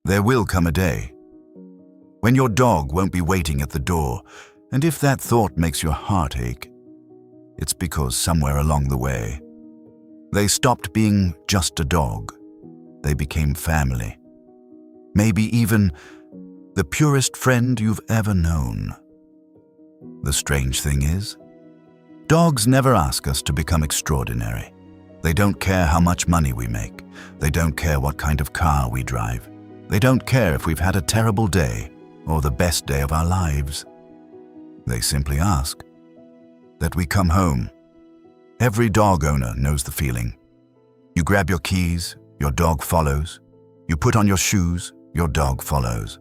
There will come a day when your dog won't be waiting at the door, and if that thought makes your heart ache, it's because somewhere along the way, they stopped being just a dog. They became family. Maybe even the purest friend you've ever known. The strange thing is, dogs never ask us to become extraordinary. They don't care how much money we make. They don't care what kind of car we drive. They don't care if we've had a terrible day or the best day of our lives. They simply ask that we come home. Every dog owner knows the feeling. You grab your keys, your dog follows. You put on your shoes, your dog follows.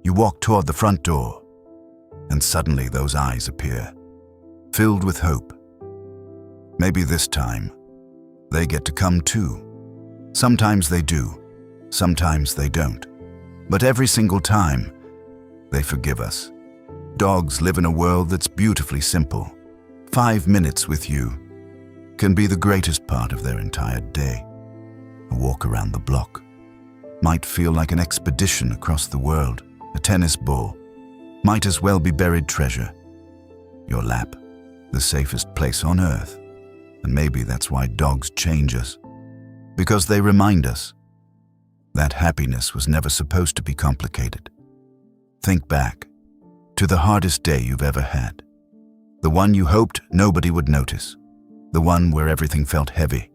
You walk toward the front door, and suddenly those eyes appear, filled with hope. Maybe this time, they get to come too. Sometimes they do, sometimes they don't. But every single time, they forgive us. Dogs live in a world that's beautifully simple. 5 minutes with you can be the greatest part of their entire day. A walk around the block might feel like an expedition across the world. A tennis ball might as well be buried treasure. Your lap, the safest place on earth. And maybe that's why dogs change us. Because they remind us that happiness was never supposed to be complicated. Think back to the hardest day you've ever had. The one you hoped nobody would notice. The one where everything felt heavy.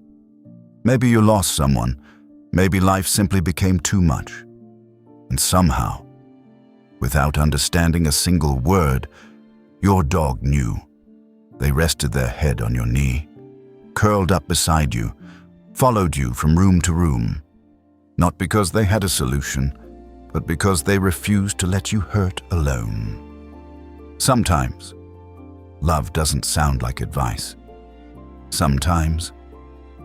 Maybe you lost someone. Maybe life simply became too much. And somehow, without understanding a single word, your dog knew. They rested their head on your knee, curled up beside you, followed you from room to room. Not because they had a solution, but because they refused to let you hurt alone. Sometimes, love doesn't sound like advice. Sometimes,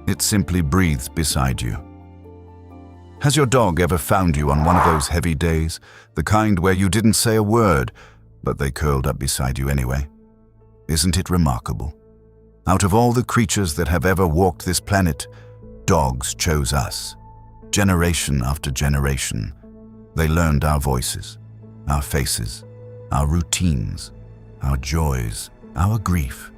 it simply breathes beside you. Has your dog ever found you on one of those heavy days, the kind where you didn't say a word, but they curled up beside you anyway? Isn't it remarkable? Out of all the creatures that have ever walked this planet, dogs chose us. Generation after generation, they learned our voices, our faces, our routines, our joys, our grief.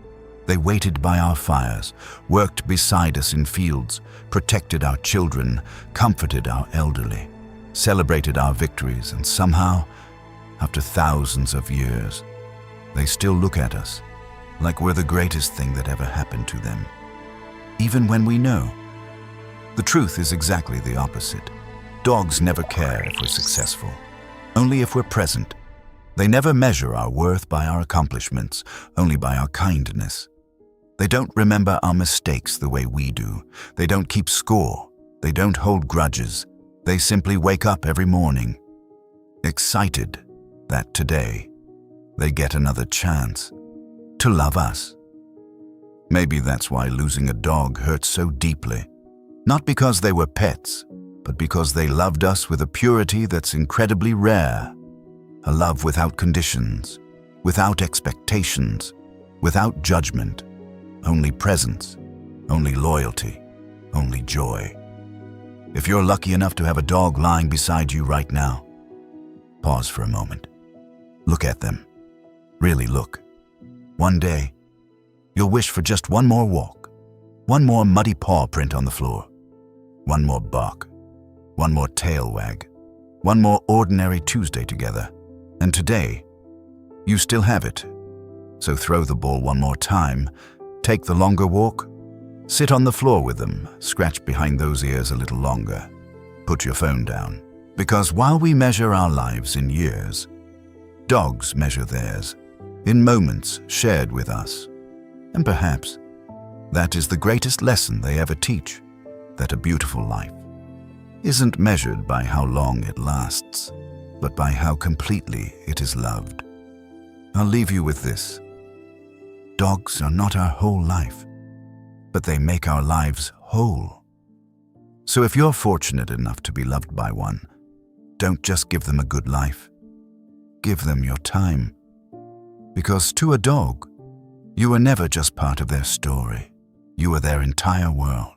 They waited by our fires, worked beside us in fields, protected our children, comforted our elderly, celebrated our victories, and somehow, after thousands of years, they still look at us like we're the greatest thing that ever happened to them. Even when we know. The truth is exactly the opposite. Dogs never care if we're successful, only if we're present. They never measure our worth by our accomplishments, only by our kindness. They don't remember our mistakes the way we do. They don't keep score. They don't hold grudges. They simply wake up every morning, excited that today they get another chance to love us. Maybe that's why losing a dog hurts so deeply. Not because they were pets, but because they loved us with a purity that's incredibly rare. A love without conditions, without expectations, without judgment. Only presence, only loyalty, only joy. If you're lucky enough to have a dog lying beside you right now, pause for a moment. Look at them. Really look. One day, you'll wish for just one more walk, one more muddy paw print on the floor, one more bark, one more tail wag, one more ordinary Tuesday together. And today, you still have it. So throw the ball one more time, take the longer walk, sit on the floor with them, scratch behind those ears a little longer, put your phone down. Because while we measure our lives in years, dogs measure theirs in moments shared with us. And perhaps that is the greatest lesson they ever teach, that a beautiful life isn't measured by how long it lasts, but by how completely it is loved. I'll leave you with this. Dogs are not our whole life, but they make our lives whole. So if you're fortunate enough to be loved by one, don't just give them a good life. Give them your time. Because to a dog, you are never just part of their story. You are their entire world.